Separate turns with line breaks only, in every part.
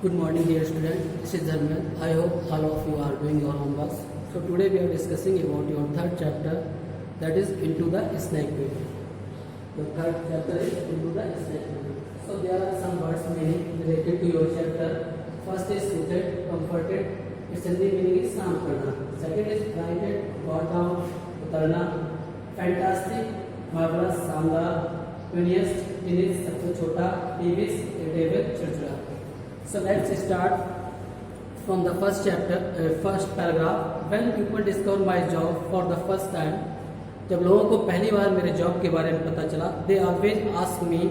Good morning, dear student. This is Dharmel. I hope all of you are doing your homework. So today we are discussing about your third chapter, that is into the snake pit. The third chapter is into the snake pit. So there are some words meaning related to your chapter. First is suited, comforted. Its Hindi meaning is शांत करना. Second is blinded, brought down, उतरना. Fantastic, marvelous, शानदार. Funniest, teenage, सबसे छोटा. Peevish, irritable, चिड़चिड़ा. So let's start from the first chapter, first paragraph. When people discover my job for the first time, जब लोगों को पहली बार मेरे जॉब के बारे में पता चला, they always ask me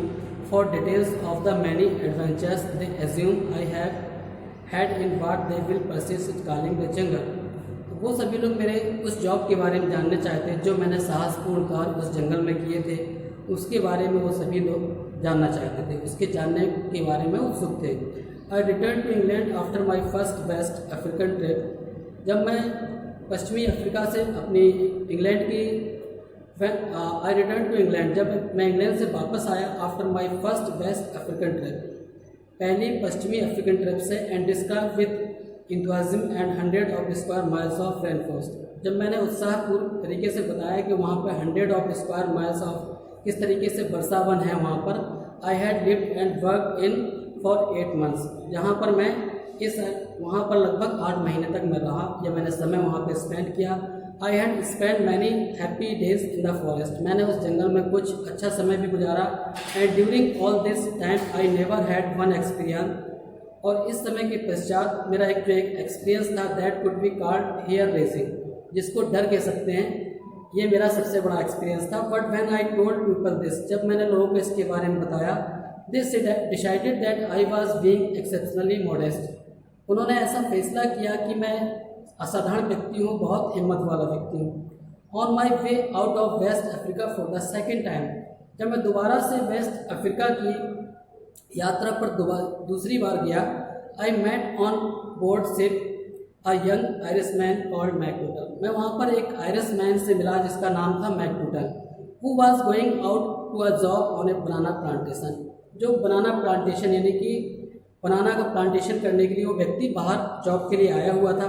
for details of the many adventures they assume I have had in what they will persist calling the jungle. तो वो सभी लोग मेरे उस जॉब के बारे में जानना चाहते हैं जो मैंने साहसपूर्ण कार्य उस जंगल में किए थे, उसके बारे में वो सभी लोग जानना चाहते थे, उसके जानने के बारे में उत्सुक थे. I returned to England after my first West African trip. जब मैं पश्चिमी अफ्रीका से अपनी इंग्लैंड की I returned to England जब मैं इंग्लैंड से वापस आया after my first West African trip, पहली पश्चिमी अफ्रीकन ट्रिप से, and described with enthusiasm and hundred of square miles of rainforest. जब मैंने उत्साहपूर्ण तरीके से बताया कि वहाँ पर 100 of square miles of किस तरीके से वर्षावन है वहाँ पर. I had lived and worked in for 8 months. जहाँ पर मैं वहाँ पर लगभग 8 महीने तक मैं रहा या मैंने समय वहाँ पर स्पेंड किया. I had spent many happy days in the forest. मैंने उस जंगल में कुछ अच्छा समय भी गुजारा. And during all this time I never had one experience. और इस समय के पश्चात मेरा एक एक्सपीरियंस था that could be called hair raising, जिसको डर कह सकते हैं. ये मेरा सबसे बड़ा एक्सपीरियंस था. But when I told people this, जब मैंने लोगों को इसके बारे में बताया, they decided that I was being exceptionally modest. उन्होंने ऐसा फैसला किया कि मैं असाधारण व्यक्ति हूँ, बहुत हिम्मत वाला व्यक्ति हूँ. On my way out of West Africa for the second time, जब मैं दोबारा से वेस्ट अफ्रीका की यात्रा पर दूसरी बार गया, I met on board ship a young Irishman called McDougall. मैं वहाँ पर एक आयरिशमैन से मिला जिसका नाम था McDougall, who was going out to a job on a banana plantation. जो बनाना प्लांटेशन यानी कि बनाना का प्लांटेशन करने के लिए वो व्यक्ति बाहर जॉब के लिए आया हुआ था.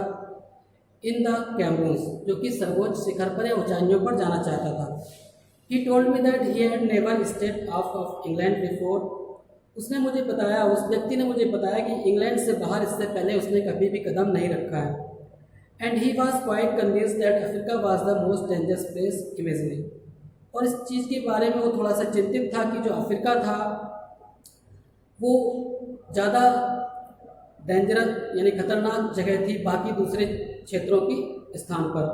इन द कैमरून्स, जो कि सर्वोच्च शिखर पर या ऊंचाइयों पर जाना चाहता था. He told me that he had never step out of England before. उसने मुझे बताया, उस व्यक्ति ने मुझे बताया कि इंग्लैंड से बाहर इससे पहले उसने कभी भी कदम नहीं रखा है. And he was quite convinced that Africa was the most dangerous place imagining. और इस चीज़ के बारे में वो थोड़ा सा चिंतित था कि जो अफ्रीका था वो ज़्यादा डेंजरस यानी खतरनाक जगह थी बाकी दूसरे क्षेत्रों की स्थान पर.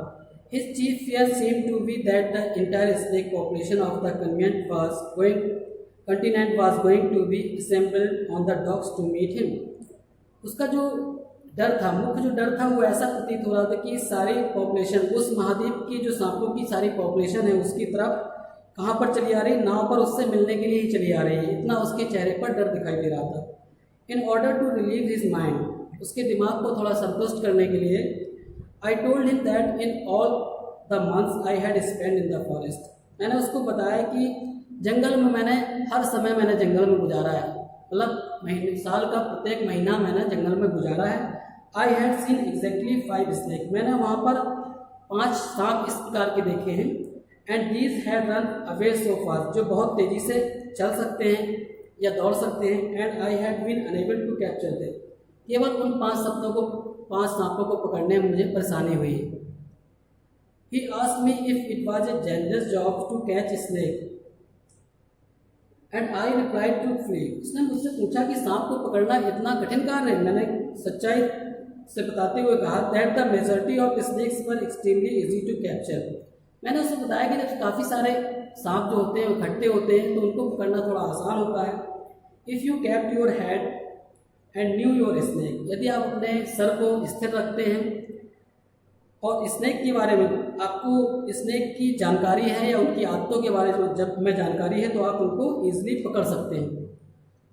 His chief fear seem to be that the entire snake population of the continent was going to be assembled on the docks to meet him. उसका जो डर था, मुख्य जो डर था, वो ऐसा प्रतीत हो रहा था कि सारी पॉपुलेशन, उस महाद्वीप की जो सांपों की सारी पॉपुलेशन है उसकी तरफ कहाँ पर चली आ रही, नाव पर उससे मिलने के लिए ही चली आ रही है. इतना उसके चेहरे पर डर दिखाई दे रहा था. In order to relieve his mind, उसके दिमाग को थोड़ा संतुष्ट करने के लिए, I told him that in all the months I had spend in the forest. मैंने उसको बताया कि जंगल में मैंने हर समय मैंने जंगल में गुजारा है, मतलब साल का प्रत्येक महीना मैंने जंगल में गुजारा है. I had seen exactly 5 snake. मैंने वहाँ पर 5 सांप इस प्रकार के देखे हैं. And these had run away so fast, जो बहुत तेज़ी से चल सकते हैं या दौड़ सकते हैं. And I had been unable to capture them. केवल उन 5 सांपों को पकड़ने में मुझे परेशानी हुई. He asked me if it was a dangerous job to catch snake and I replied to flee. उसने मुझसे पूछा कि सांप को पकड़ना इतना कठिन कार्य है. मैंने सच्चाई से बताते हुए कहा that the majority of snakes were extremely easy to capture. मैंने उससे बताया कि जब काफ़ी सारे सांप जो होते हैं वो इकट्ठे होते हैं तो उनको पकड़ना थोड़ा आसान होता है. If you kept your head and new your snake, यदि आप अपने सर को स्थिर रखते हैं और स्नेक के बारे में आपको स्नेक की जानकारी है या उनकी आदतों के बारे में जब में जानकारी है तो आप उनको ईजिली पकड़ सकते हैं.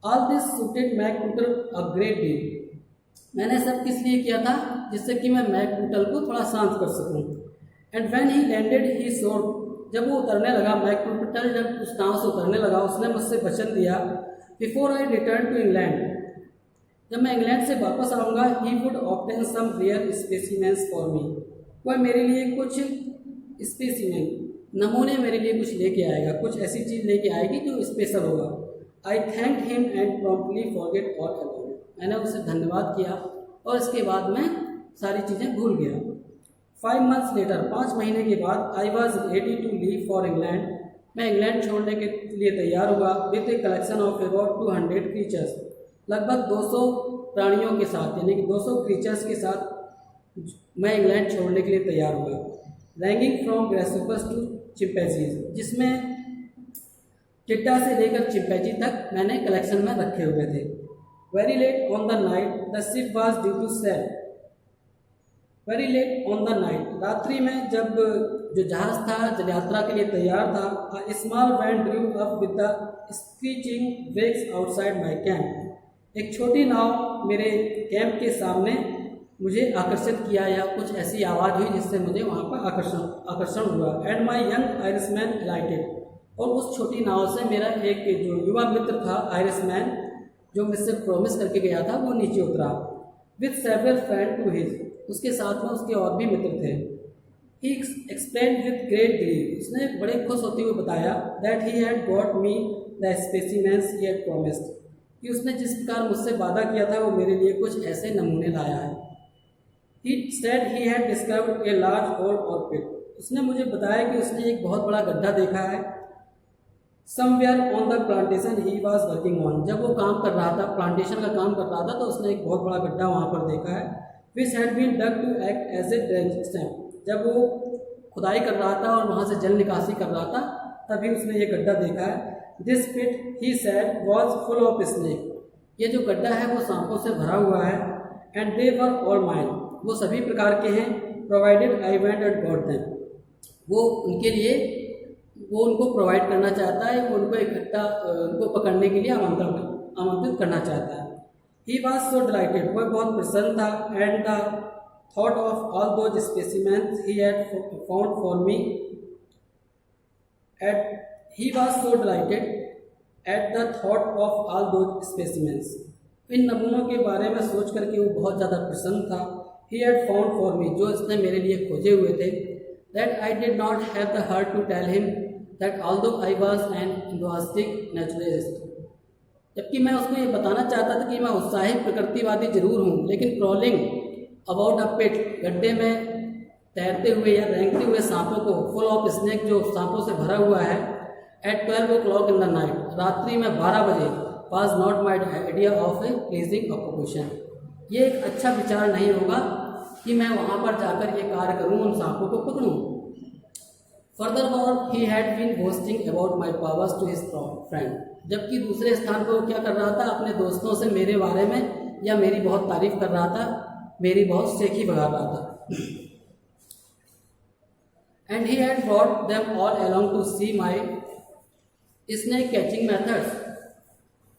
All this suited McDougall a great deal. मैंने सब किस लिए किया था, जिससे कि मैं मैकडूगल को थोड़ा शांत कर सकूं. एंड व्हेन ही लैंडेड ही सोड, जब वो उतरने लगा, मैकडूगल जब उस नाव से उतरने लगा, उसने मुझसे वचन दिया before I return to England, जब मैं इंग्लैंड से वापस आऊँगा he would obtain some rare specimens for me, वह मेरे लिए कुछ स्पेसिमेन नमूने मेरे लिए कुछ लेके आएगा, कुछ ऐसी चीज़ लेके आएगी जो स्पेशल होगा। आई thank him and promptly forget all about it, मैंने उसे धन्यवाद किया और इसके बाद मैं सारी चीज़ें भूल गया। 5 months लेटर, 5 महीने के बाद I was ready to leave for England, मैं इंग्लैंड छोड़ने के लिए तैयार हुआ with a collection of about 200 creatures, लगभग 200 प्राणियों के साथ, यानी कि 200 क्रीचर्स के साथ मैं इंग्लैंड छोड़ने के लिए तैयार हुआ। रैंकिंग फ्रॉम ग्रासहोपर्स टू चिंपैंजीज, जिसमें चिट्टा से लेकर चिंपैंजी तक मैंने कलेक्शन में रखे हुए थे। Very late on the night the ship was due to sail, very late on the night, रात्रि में जब जो जहाज था जल यात्रा के लिए तैयार था, a small van drew up with the screeching waves outside my camp, एक छोटी नाव मेरे कैंप के सामने मुझे आकर्षित किया, या कुछ ऐसी आवाज़ हुई जिससे मुझे वहाँ पर आकर्षण हुआ। And my young Irishman lighted, और उस छोटी नाव से मेरा एक जो युवा मित्र था आयरिशमैन, जो मुझसे प्रॉमिस करके गया था, वो नीचे उतरा। With several friend to his, उसके साथ में उसके और भी मित्र थे। He explain with great grieve, उसने बड़े खुश होते हुए बताया that he had got me the specimens he had promised, कि उसने जिस प्रकार मुझसे वादा किया था वो मेरे लिए कुछ ऐसे नमूने लाया है। He said he had discovered a large hole or pit, उसने मुझे बताया कि उसने एक बहुत बड़ा गड्ढा देखा है। Somewhere on the plantation he was working on, जब वो काम कर रहा था, प्लांटेशन का काम कर रहा था, तो उसने एक बहुत बड़ा गड्ढा वहाँ पर देखा है। Which had been dug to act as a drainage system, जब वो खुदाई कर रहा था और वहाँ से जल निकासी कर रहा था, तभी उसने ये गड्ढा देखा है। This pit he said was full of snake, ये जो गड्ढा है वो सांपों से भरा हुआ है। And they were all mine, वो सभी प्रकार के हैं। Provided I went and got them, वो उनके लिए, वो उनको प्रोवाइड करना चाहता है, वो उनको इकट्ठा, उनको पकड़ने के लिए आमंत्रित करना चाहता है। ही वॉज सो डिलाइटेड, वह बहुत प्रसन्न था। And the thought of all those specimens he had found for me, he was so delighted at the thought of all those specimens, इन नमूनों के बारे में सोच करके वो बहुत ज़्यादा प्रसन्न था। He had found for me, जो इसने मेरे लिए खोजे हुए थे। That I did not have the heart to tell him that although I was an enthusiastic naturalist, जबकि मैं उसको ये बताना चाहता था कि मैं उत्साही प्रकृतिवादी जरूर हूँ, लेकिन crawling about a pit, गड्ढे में तैरते हुए या रेंगते हुए सांपों को, full of snake, जो सांपों से भरा हुआ है, at 12 o'clock in the night, रात्रि में 12 बजे, was not my idea of a pleasing occupation, ये एक अच्छा विचार नहीं होगा कि मैं वहाँ पर जाकर ये कार्य करूँ, उन सांपों को पकड़ूँ। Furthermore he had been boasting about my powers to his friend, जबकि दूसरे स्थान पर वो क्या कर रहा था, अपने दोस्तों से मेरे बारे में या मेरी बहुत तारीफ कर रहा था, मेरी बहुत सेखी बगा रहा था। And he had brought them all along to see my snake catching methods,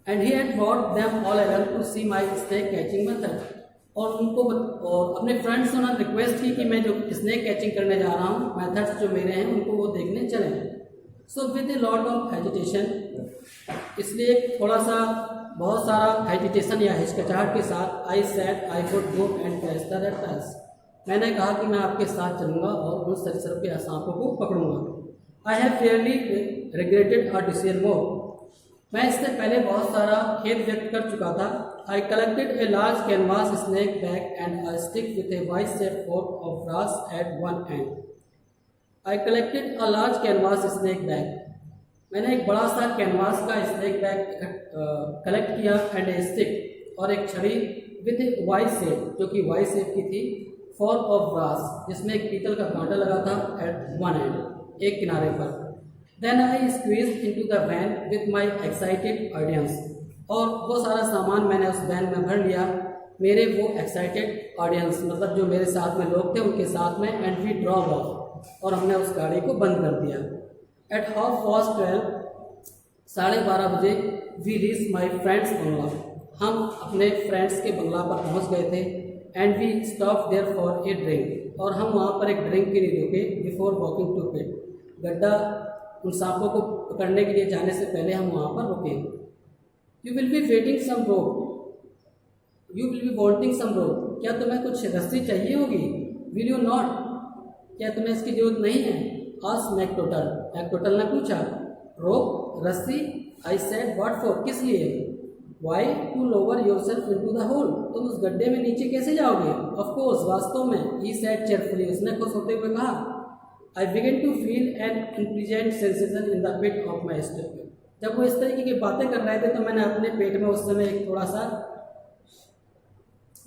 and he had brought them all along to see my snake catching methods, और उनको और अपने फ्रेंड्स से उन्होंने रिक्वेस्ट की कि मैं जो स्नेक कैचिंग करने जा रहा हूँ, मेथड्स जो मेरे हैं उनको वो देखने चलें। So with a lot of hesitation, इसलिए थोड़ा सा बहुत सारा हेजिटेशन या हिचकिचाहट के साथ, I said I would go and catch the reptiles, मैंने कहा कि मैं आपके साथ चलूँगा और उन सरीसृप के सांपों को पकड़ूंगा। I have fairly regretted a decision more, मैं इससे पहले बहुत सारा खेद व्यक्त कर चुका था। I collected a large canvas snake bag and a stick with a Y-shaped fork of brass at one end. I collected a large canvas snake bag. मैंने एक बड़ा सा कैनवास का स्नेक बैग कलेक्ट किया एंड ए स्टिक, और एक छड़ी with A Y shape, जो कि वाई शेप की थी, fork of brass, जिसमें एक पीतल का कांटा लगा था at one end, एक किनारे पर। Then I squeezed into the van with my excited audience, और वो सारा सामान मैंने उस वैन में भर लिया, मेरे वो एक्साइटेड ऑडियंस, मतलब जो मेरे साथ में लोग थे उनके साथ में। एंड वी ड्रॉप ऑफ, और हमने उस गाड़ी को बंद कर दिया। एट 12:30, 12:30 बजे, we reach my friends bungalow, हम अपने फ्रेंड्स के बंगला पर पहुंच गए थे। And we stop there for a drink, और हम वहाँ पर एक ड्रिंक के लिए रुके। बिफोर वॉकिंग टू पिट, गड्ढा उन सांपों को पकड़ने के लिए जाने से पहले हम वहाँ पर रुके। You will be waiting some rope. You will be wanting some rope, क्या तुम्हें कुछ रस्सी चाहिए होगी? विल यू नॉट, क्या तुम्हें इसकी जरूरत नहीं है? आस्क्ड मैकटोटल, मैकटोटल ने पूछा। रोप, रस्सी? आई सेड व्हाट फॉर, किस लिए? Why, to lower yourself into the hole, तुम उस गड्ढे में नीचे कैसे जाओगे? ऑफ कोर्स, वास्तव में। ही सेड चेयरफुली, उसने खुश होते हुए कहा। I began to feel an unpleasant sensation in the pit of my stomach, जब वो इस तरीके की बातें कर रहे थे तो मैंने अपने पेट में उस समय एक थोड़ा सा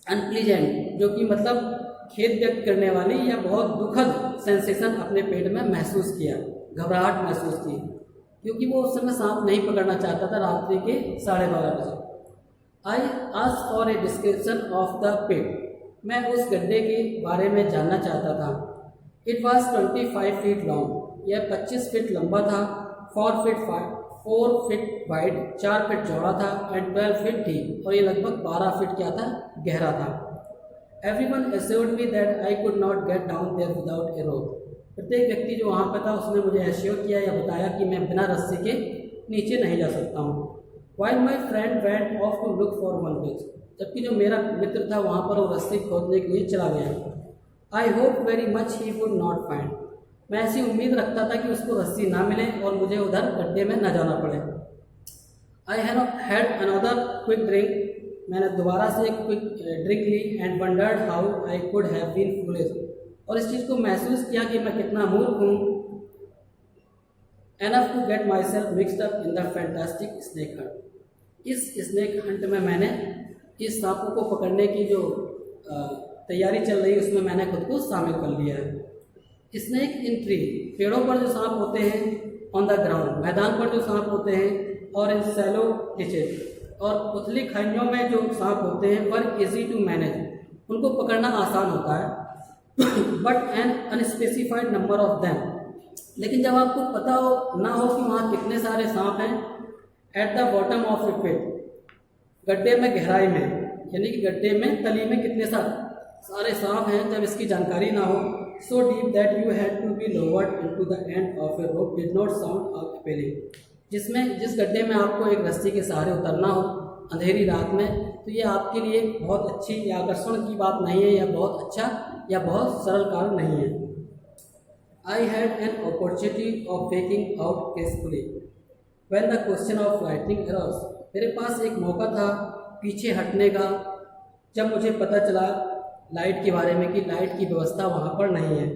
अनप्लीजेंट, जो कि मतलब खेद व्यक्त करने वाली या बहुत दुखद सेंसेशन अपने पेट में महसूस किया, घबराहट महसूस की, क्योंकि वो उस समय सांप नहीं पकड़ना चाहता था रात्रि के 12:30 बजे। I asked for a description of the pit, मैं उस गड्ढे के बारे में जानना चाहता था। इट वॉज 25 फीट लॉन्ग, यह 25 फीट लंबा था, 4 फीट वाइड, 4 फीट चौड़ा था, एंड 12 फीट डीप, और ये लगभग 12 फीट क्या था, गहरा था। Everyone assured me that I could not get down there without a rope, प्रत्येक व्यक्ति जो वहाँ पर था उसने मुझे एश्योर किया या बताया कि मैं बिना रस्सी के नीचे नहीं जा सकता हूँ। While my friend went off to look for one pitch, जबकि जो मेरा मित्र था वहाँ पर वो रस्सी खोदने के लिए चला गया। I hoped very much he would not find, मैं ऐसी उम्मीद रखता था कि उसको रस्सी ना मिले और मुझे उधर गड्ढे में न जाना पड़े। I had another quick drink, मैंने दोबारा से एक क्विक ड्रिंक ली, and wondered how I could have been foolish, और इस चीज़ को महसूस किया कि मैं कितना मूर्ख हूँ। Enough to get myself mixed up in the fantastic snake hunt, इस स्नेक हंट में मैंने इस सांपों को पकड़ने की जो तैयारी चल रही है उसमें मैंने खुद को शामिल कर लिया है। स्नेक इन ट्री, पेड़ों पर जो सांप होते हैं, ऑन द ग्राउंड, मैदान पर जो सांप होते हैं, और इन सैलो डिचेज, और उथली खाइयों में जो सांप होते हैं, वर इजी टू मैनेज, उनको पकड़ना आसान होता है। But an unspecified number of them, लेकिन जब आपको पता हो ना हो कि वहाँ कितने सारे सांप हैं, एट द बॉटम ऑफ ए पिट, गड्ढे में गहराई में, यानी कि गड्ढे में तली में कितने सारे सांप हैं, जब इसकी जानकारी ना हो, so deep that you had to be lowered into the end of a rope did not sound appealing, जिस गड्ढे में आपको एक रस्सी के सहारे उतरना हो अंधेरी रात में, तो ये आपके लिए बहुत अच्छी या आकर्षण की बात नहीं है, या बहुत अच्छा या बहुत सरल कार्य नहीं है। I had an opportunity of waking out gracefully when the question of lightning arose, मेरे पास एक मौका था पीछे हटने का जब मुझे पता चला लाइट के बारे में कि लाइट की व्यवस्था वहाँ पर नहीं है।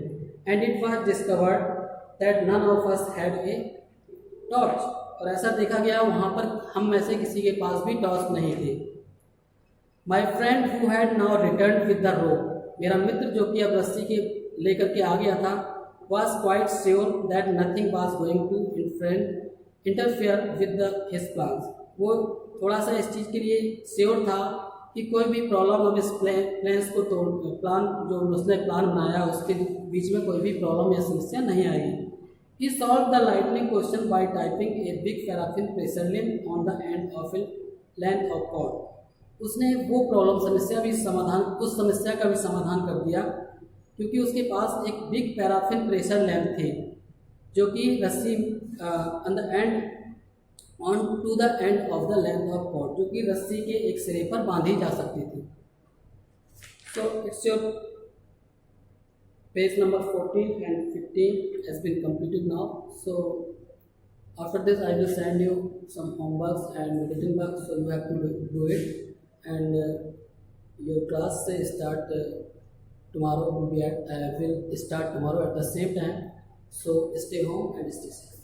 And it was discovered that none of us had a torch, और ऐसा देखा गया वहाँ पर हम में से किसी के पास भी टॉर्च नहीं थी। My friend who had now return with the rope, मेरा मित्र जो कि अब रस्सी के लेकर के आ गया था, was quite sure that nothing was going to interfere with his plans, वो थोड़ा सा इस चीज़ के लिए श्योर था कि कोई भी प्रॉब्लम अब इस प्लान्स को प्लान जो उसने प्लान बनाया उसके बीच में कोई भी प्रॉब्लम या समस्या नहीं आएगी। He solved the lightning question by typing a big paraffin pressure lamp on the end of a length of cord, उसने वो उस समस्या का भी समाधान कर दिया, क्योंकि उसके पास एक बिग पैराफिन प्रेशर लैंप थी जो कि रस्सी on to the end of the length of cord, जो कि रस्सी के एक सिरे पर बांधी जा सकती थी। So it's your page number 14 and 15 has been completed now. So after this I will send you some homeworks and written work, so you have to do it, and your class will start tomorrow. Will start tomorrow at the same time, so stay home and stay safe.